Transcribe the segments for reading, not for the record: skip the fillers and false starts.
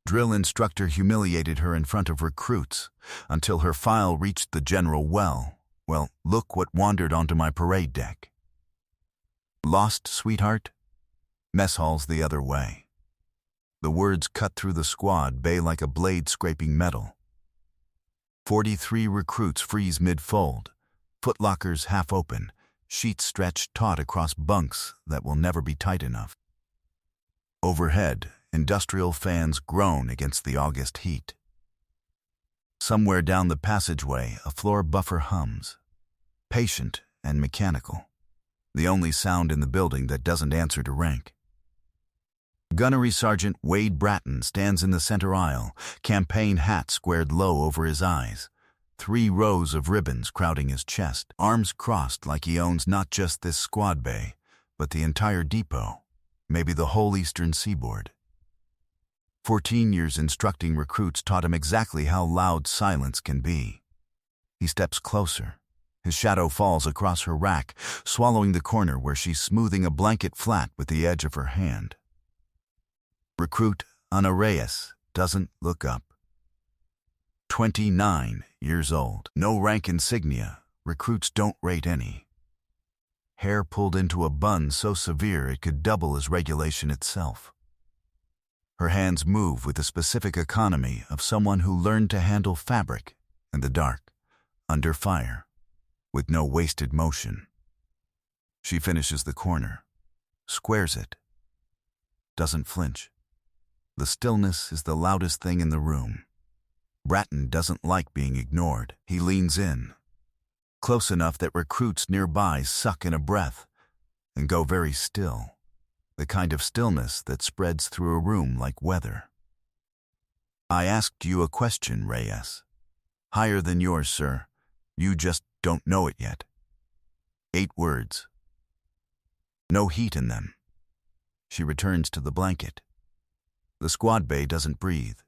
Drill instructor humiliated her in front of recruits until her file reached the general well. Well, look what wandered onto my parade deck. Lost, sweetheart? Mess hall's the other way. The words cut through the squad bay like a blade scraping metal. 43 recruits freeze mid-fold, footlockers half open, sheets stretched taut across bunks that will never be tight enough. Overhead, industrial fans groan against the August heat. Somewhere down the passageway, a floor buffer hums, patient and mechanical, the only sound in the building that doesn't answer to rank. Gunnery Sergeant Wade Bratton stands in the center aisle, campaign hat squared low over his eyes, 3 rows of ribbons crowding his chest, arms crossed like he owns not just this squad bay, but the entire depot, maybe the whole eastern seaboard. 14 years instructing recruits taught him exactly how loud silence can be. He steps closer. His shadow falls across her rack, swallowing the corner where she's smoothing a blanket flat with the edge of her hand. Recruit Ana Reyes doesn't look up. 29 years old. No rank insignia. Recruits don't rate any. Hair pulled into a bun so severe it could double as regulation itself. Her hands move with the specific economy of someone who learned to handle fabric in the dark, under fire, with no wasted motion. She finishes the corner, squares it, doesn't flinch. The stillness is the loudest thing in the room. Bratton doesn't like being ignored. He leans in, close enough that recruits nearby suck in a breath and go very still, the kind of stillness that spreads through a room like weather. I asked you a question, Reyes. Higher than yours, sir. You just don't know it yet. 8 words. No heat in them. She returns to the blanket. The squad bay doesn't breathe.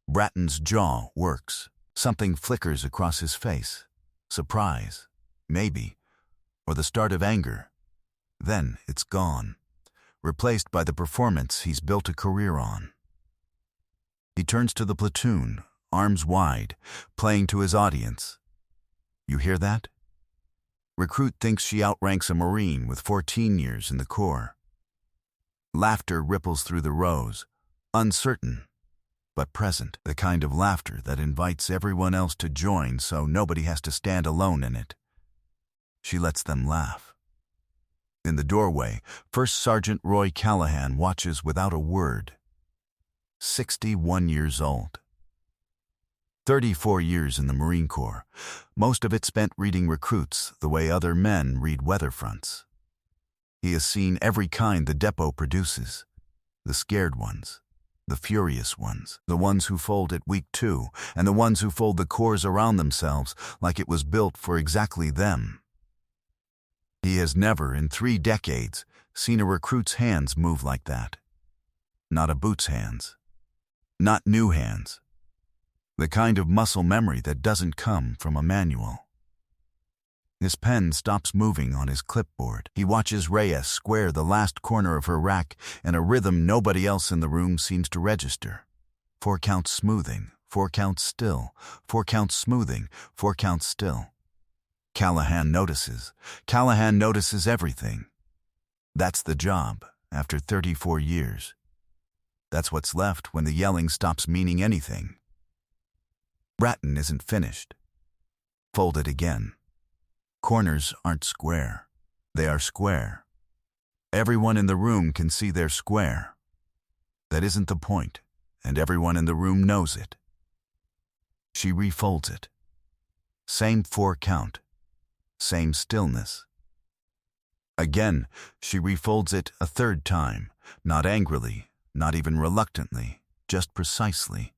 Bratton's jaw works. Something flickers across his face. Surprise, maybe, or the start of anger. Then it's gone, replaced by the performance he's built a career on. He turns to the platoon, arms wide, playing to his audience. You hear that? Recruit thinks she outranks a Marine with 14 years in the Corps. Laughter ripples through the rows, uncertain, but present, the kind of laughter that invites everyone else to join so nobody has to stand alone in it. She lets them laugh. In the doorway, First Sergeant Roy Callahan watches without a word. 61 years old. 34 years in the Marine Corps, most of it spent reading recruits the way other men read weather fronts. He has seen every kind the depot produces, the scared ones, the furious ones, the ones who fold at week 2, and the ones who fold the corps around themselves like it was built for exactly them. He has never, in 3 decades, seen a recruit's hands move like that. Not a boot's hands. Not new hands. The kind of muscle memory that doesn't come from a manual. His pen stops moving on his clipboard. He watches Reyes square the last corner of her rack in a rhythm nobody else in the room seems to register. 4 counts smoothing, 4 counts still, 4 counts smoothing, 4 counts still. Callahan notices. Callahan notices everything. That's the job, after 34 years. That's what's left when the yelling stops meaning anything. Bratton isn't finished. Fold it again. Corners aren't square. They are square. Everyone in the room can see they're square. That isn't the point, and everyone in the room knows it. She refolds it. Same 4 count. Same stillness. Again, she refolds it a 3rd time, not angrily, not even reluctantly, just precisely,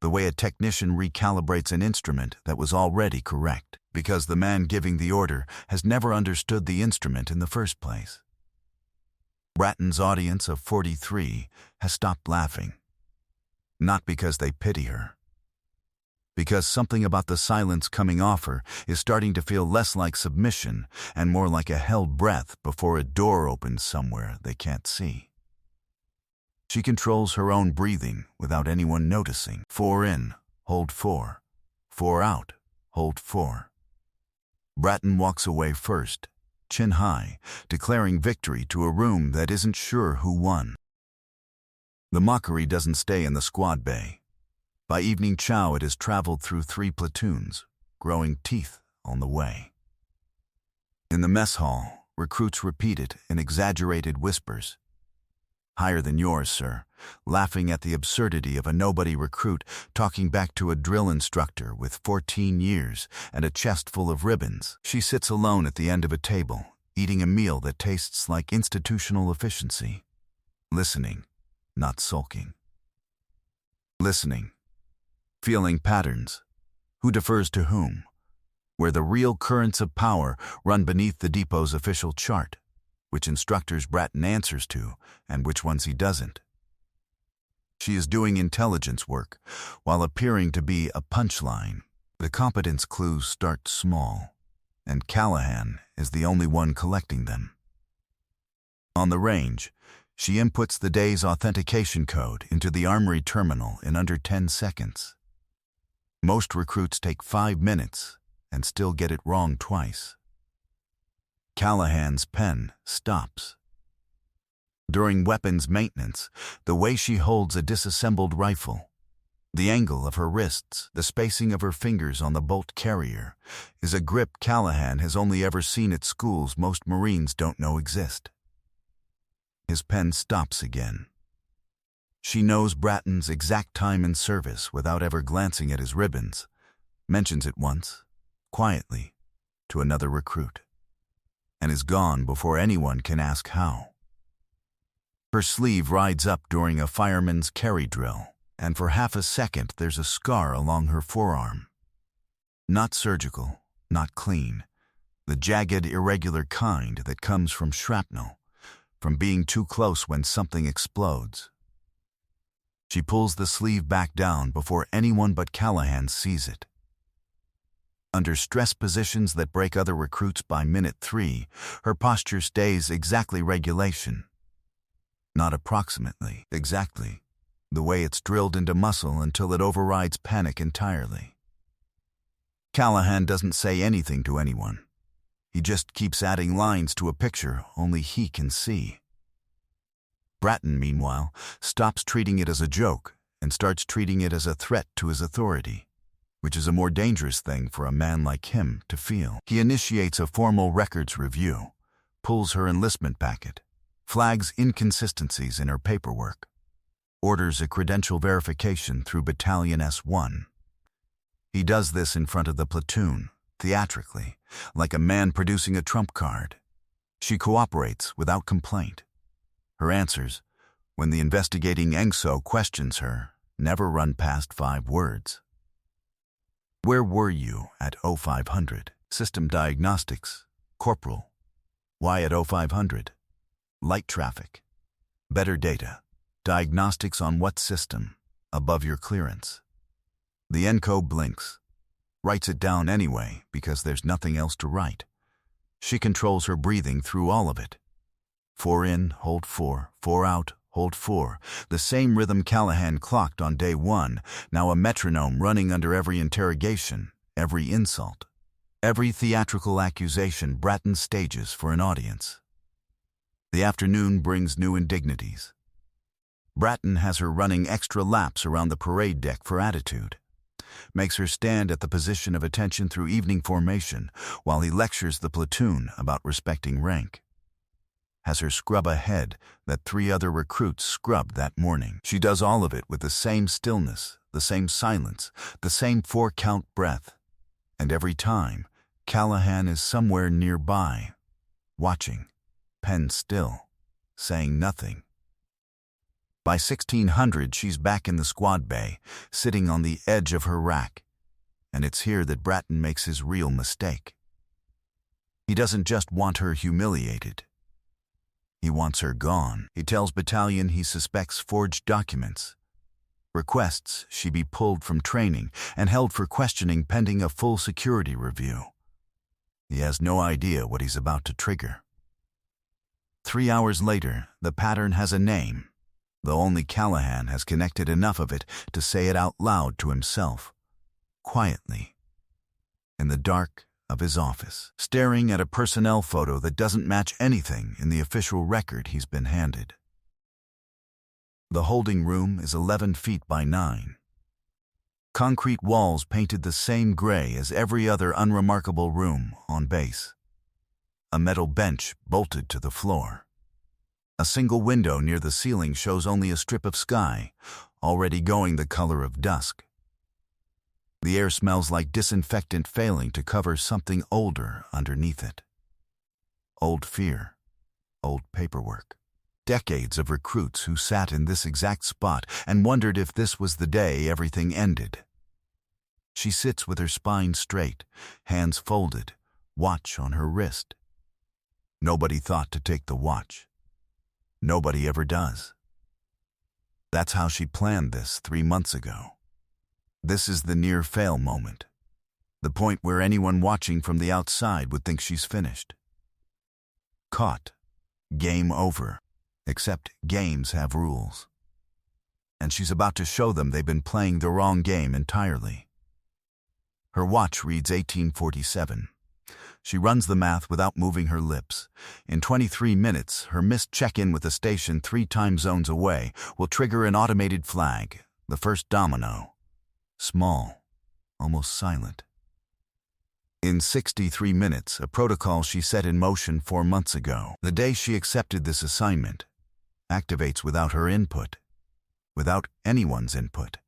the way a technician recalibrates an instrument that was already correct, because the man giving the order has never understood the instrument in the first place. Bratton's audience of 43 has stopped laughing. Not because they pity her. Because something about the silence coming off her is starting to feel less like submission and more like a held breath before a door opens somewhere they can't see. She controls her own breathing without anyone noticing. 4 in, hold 4. 4 out, hold 4. Bratton walks away first, chin high, declaring victory to a room that isn't sure who won. The mockery doesn't stay in the squad bay. By evening chow, it has traveled through 3 platoons, growing teeth on the way. In the mess hall, recruits repeat it in exaggerated whispers. "Higher than yours, sir," laughing at the absurdity of a nobody recruit talking back to a drill instructor with 14 years and a chest full of ribbons. She sits alone at the end of a table, eating a meal that tastes like institutional efficiency. Listening, not sulking. Listening. Feeling patterns. Who defers to whom? Where the real currents of power run beneath the depot's official chart. Which instructors Bratton answers to, and which ones he doesn't. She is doing intelligence work, while appearing to be a punchline. The competence clues start small, and Callahan is the only one collecting them. On the range, she inputs the day's authentication code into the armory terminal in under 10 seconds. Most recruits take 5 minutes and still get it wrong twice. Callahan's pen stops. During weapons maintenance, the way she holds a disassembled rifle, the angle of her wrists, the spacing of her fingers on the bolt carrier, is a grip Callahan has only ever seen at schools most Marines don't know exist. His pen stops again. She knows Bratton's exact time in service without ever glancing at his ribbons, mentions it once, quietly, to another recruit, and is gone before anyone can ask how. Her sleeve rides up during a fireman's carry drill, and for half a second there's a scar along her forearm. Not surgical, not clean, the jagged, irregular kind that comes from shrapnel, from being too close when something explodes. She pulls the sleeve back down before anyone but Callahan sees it. Under stress positions that break other recruits by minute 3, her posture stays exactly regulation. Not approximately, exactly, the way it's drilled into muscle until it overrides panic entirely. Callahan doesn't say anything to anyone. He just keeps adding lines to a picture only he can see. Bratton, meanwhile, stops treating it as a joke and starts treating it as a threat to his authority, which is a more dangerous thing for a man like him to feel. He initiates a formal records review, pulls her enlistment packet, flags inconsistencies in her paperwork, orders a credential verification through Battalion S1. He does this in front of the platoon, theatrically, like a man producing a trump card. She cooperates without complaint. Her answers, when the investigating ENGSO questions her, never run past 5 words. Where were you at 0500? System diagnostics. Corporal. Why at 0500? Light traffic. Better data. Diagnostics on what system? Above your clearance. The ENCO blinks. Writes it down anyway because there's nothing else to write. She controls her breathing through all of it. 4 in, hold 4, 4 out, hold 4. The same rhythm Callahan clocked on day 1, now a metronome running under every interrogation, every insult, every theatrical accusation Bratton stages for an audience. The afternoon brings new indignities. Bratton has her running extra laps around the parade deck for attitude, makes her stand at the position of attention through evening formation while he lectures the platoon about respecting rank. Has her scrub a head that 3 other recruits scrubbed that morning. She does all of it with the same stillness, the same silence, the same 4-count breath. And every time, Callahan is somewhere nearby, watching, pen still, saying nothing. By 1600, she's back in the squad bay, sitting on the edge of her rack. And it's here that Bratton makes his real mistake. He doesn't just want her humiliated. He wants her gone. He tells Battalion he suspects forged documents, requests she be pulled from training and held for questioning pending a full security review. He has no idea what he's about to trigger. 3 hours later, the pattern has a name. though only Callahan has connected enough of it to say it out loud to himself, quietly, in the dark of his office, staring at a personnel photo that doesn't match anything in the official record he's been handed. The holding room is 11 feet by 9. Concrete walls painted the same gray as every other unremarkable room on base. A metal bench bolted to the floor. A single window near the ceiling shows only a strip of sky, already going the color of dusk. The air smells like disinfectant failing to cover something older underneath it. Old fear, old paperwork. Decades of recruits who sat in this exact spot and wondered if this was the day everything ended. She sits with her spine straight, hands folded, watch on her wrist. Nobody thought to take the watch. Nobody ever does. That's how she planned this 3 months ago. This is the near-fail moment, the point where anyone watching from the outside would think she's finished. Caught. Game over. Except games have rules. And she's about to show them they've been playing the wrong game entirely. Her watch reads 1847. She runs the math without moving her lips. In 23 minutes, her missed check-in with the station 3 time zones away will trigger an automated flag, the first domino. Small, almost silent. In 63 minutes, a protocol she set in motion 4 months ago, the day she accepted this assignment, activates without her input, without anyone's input.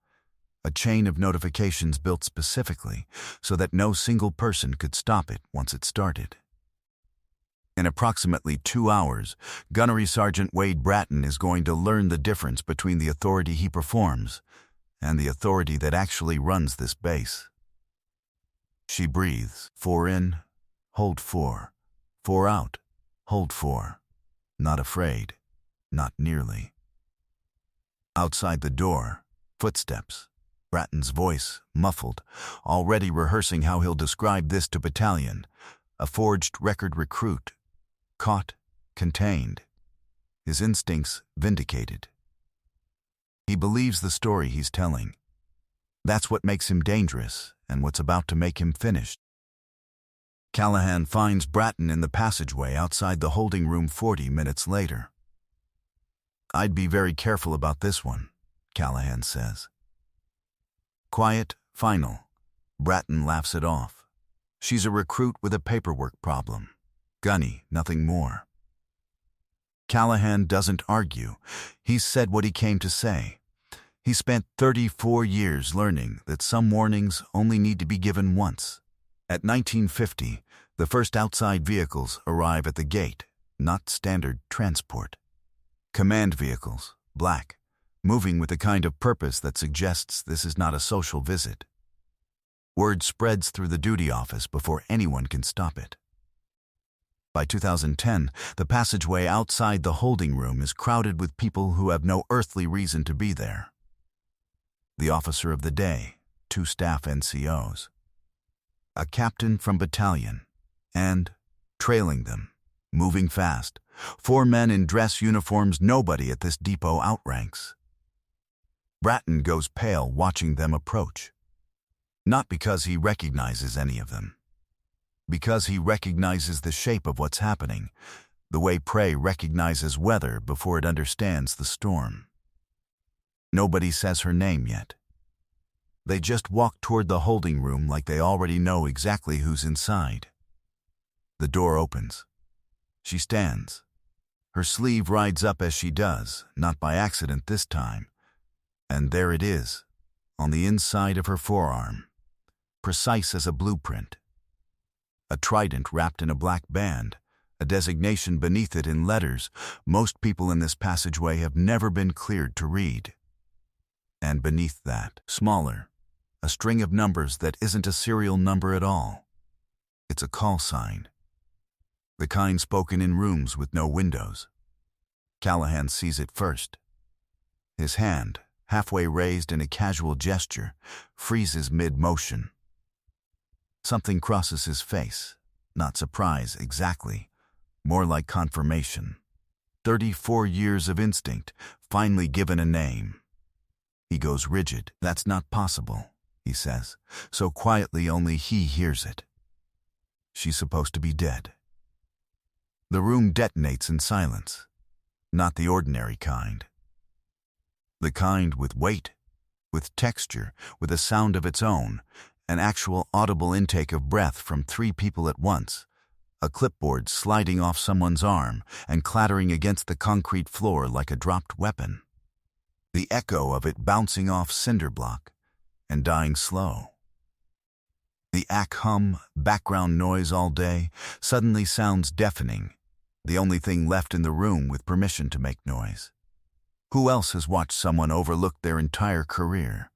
A chain of notifications built specifically so that no single person could stop it once it started. In approximately 2 hours, Gunnery Sergeant Wade Bratton is going to learn the difference between the authority he performs and the authority that actually runs this base. She breathes. 4 in, hold 4. 4 out, hold 4. Not afraid, not nearly. Outside the door, footsteps. Bratton's voice, muffled, already rehearsing how he'll describe this to battalion. A forged record recruit. Caught, contained. His instincts vindicated. He believes the story he's telling. That's what makes him dangerous and what's about to make him finished. Callahan finds Bratton in the passageway outside the holding room 40 minutes later. "I'd be very careful about this one," Callahan says. Quiet, final. Bratton laughs it off. She's a recruit with a paperwork problem. Gunny, nothing more. Callahan doesn't argue. He's said what he came to say. He spent 34 years learning that some warnings only need to be given once. At 1950, the first outside vehicles arrive at the gate, not standard transport. Command vehicles, black, moving with a kind of purpose that suggests this is not a social visit. Word spreads through the duty office before anyone can stop it. By 2010, the passageway outside the holding room is crowded with people who have no earthly reason to be there. The officer of the day, 2 staff NCOs. A captain from battalion, and, trailing them, moving fast, 4 men in dress uniforms nobody at this depot outranks. Bratton goes pale watching them approach. Not because he recognizes any of them. Because he recognizes the shape of what's happening, the way prey recognizes weather before it understands the storm. Nobody says her name yet. They just walk toward the holding room like they already know exactly who's inside. The door opens. She stands. Her sleeve rides up as she does, not by accident this time. And there it is, on the inside of her forearm, precise as a blueprint. A trident wrapped in a black band, a designation beneath it in letters most people in this passageway have never been cleared to read. And beneath that, smaller, a string of numbers that isn't a serial number at all. It's a call sign. The kind spoken in rooms with no windows. Callahan sees it first. His hand, halfway raised in a casual gesture, freezes mid-motion. Something crosses his face, not surprise exactly, more like confirmation. 34 years of instinct, finally given a name. He goes rigid. "That's not possible," he says, so quietly only he hears it. She's supposed to be dead. The room detonates in silence, not the ordinary kind. The kind with weight, with texture, with a sound of its own, an actual audible intake of breath from 3 people at once, a clipboard sliding off someone's arm and clattering against the concrete floor like a dropped weapon. The echo of it bouncing off cinder block and dying slow. The hum, background noise all day, suddenly sounds deafening, the only thing left in the room with permission to make noise. Who else has watched someone overlook their entire career,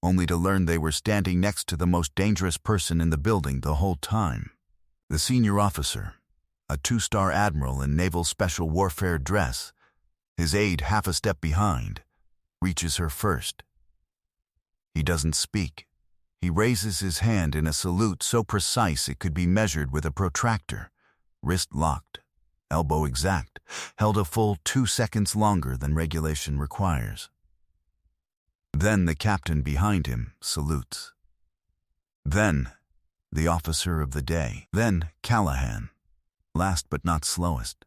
only to learn they were standing next to the most dangerous person in the building the whole time? The senior officer, a 2-star admiral in naval special warfare dress, his aide half a step behind, reaches her first. He doesn't speak. He raises his hand in a salute so precise it could be measured with a protractor, wrist locked, elbow exact, held a full 2 seconds longer than regulation requires. Then the captain behind him salutes. Then the officer of the day. Then Callahan, last but not slowest.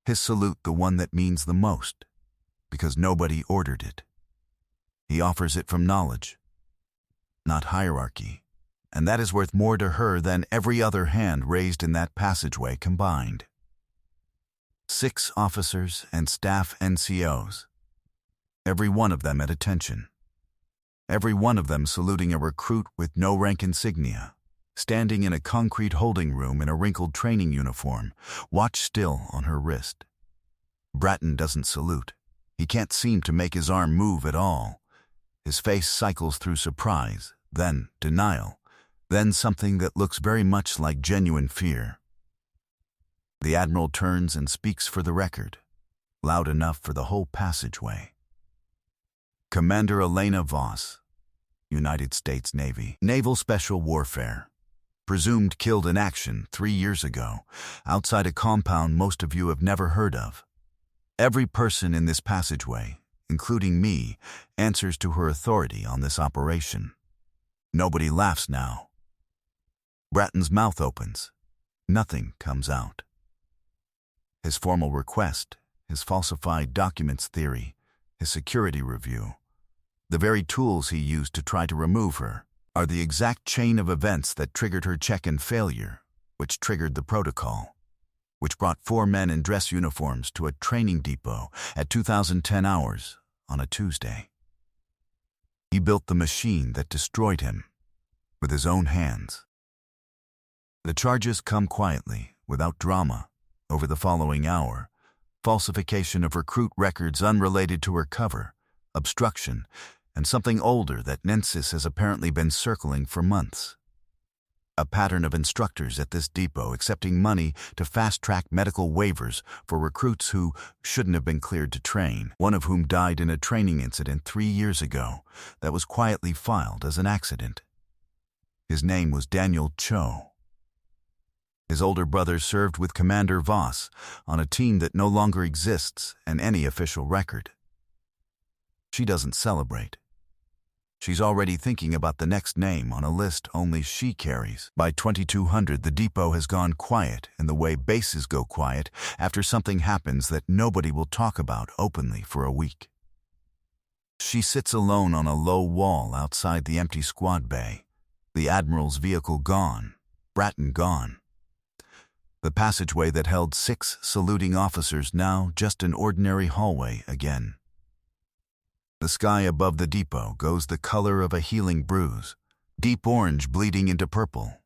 His salute the one that means the most, because nobody ordered it. He offers it from knowledge, not hierarchy, and that is worth more to her than every other hand raised in that passageway combined. 6 officers and staff NCOs, every one of them at attention. Every one of them saluting a recruit with no rank insignia, standing in a concrete holding room in a wrinkled training uniform, watch still on her wrist. Bratton doesn't salute. He can't seem to make his arm move at all. His face cycles through surprise, then denial, then something that looks very much like genuine fear. The Admiral turns and speaks for the record, loud enough for the whole passageway. Commander Elena Voss, United States Navy, Naval Special Warfare. Presumed killed in action 3 years ago, outside a compound most of you have never heard of. Every person in this passageway, including me, answers to her authority on this operation. Nobody laughs now. Bratton's mouth opens. Nothing comes out. His formal request, his falsified documents theory, his security review, the very tools he used to try to remove her, are the exact chain of events that triggered her check-in failure, which triggered the protocol, which brought 4 men in dress uniforms to a training depot at 2010 hours on a Tuesday. He built the machine that destroyed him with his own hands. The charges come quietly, without drama, over the following hour: falsification of recruit records unrelated to her cover, obstruction, and something older that Nensis has apparently been circling for months. A pattern of instructors at this depot accepting money to fast-track medical waivers for recruits who shouldn't have been cleared to train, one of whom died in a training incident 3 years ago that was quietly filed as an accident. His name was Daniel Cho. His older brother served with Commander Voss on a team that no longer exists in any official record. She doesn't celebrate. She's already thinking about the next name on a list only she carries. By 2200, the depot has gone quiet in the way bases go quiet after something happens that nobody will talk about openly for a week. She sits alone on a low wall outside the empty squad bay, the Admiral's vehicle gone, Bratton gone. The passageway that held 6 saluting officers now just an ordinary hallway again. The sky above the depot goes the color of a healing bruise, deep orange bleeding into purple,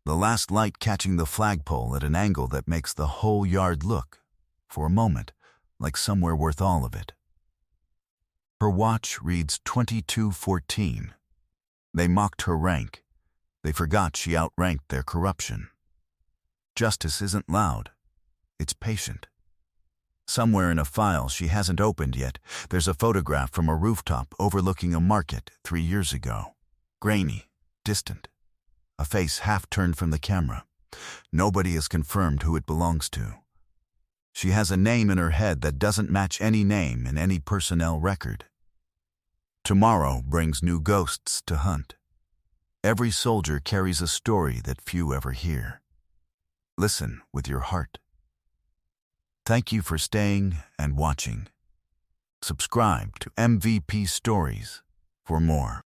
the last light catching the flagpole at an angle that makes the whole yard look, for a moment, like somewhere worth all of it. Her watch reads 22:14. They mocked her rank. They forgot she outranked their corruption. Justice isn't loud. It's patient. Somewhere in a file she hasn't opened yet, there's a photograph from a rooftop overlooking a market 3 years ago. Grainy, distant. A face half turned from the camera. Nobody has confirmed who it belongs to. She has a name in her head that doesn't match any name in any personnel record. Tomorrow brings new ghosts to hunt. Every soldier carries a story that few ever hear. Listen with your heart. Thank you for staying and watching. Subscribe to MVP Stories for more.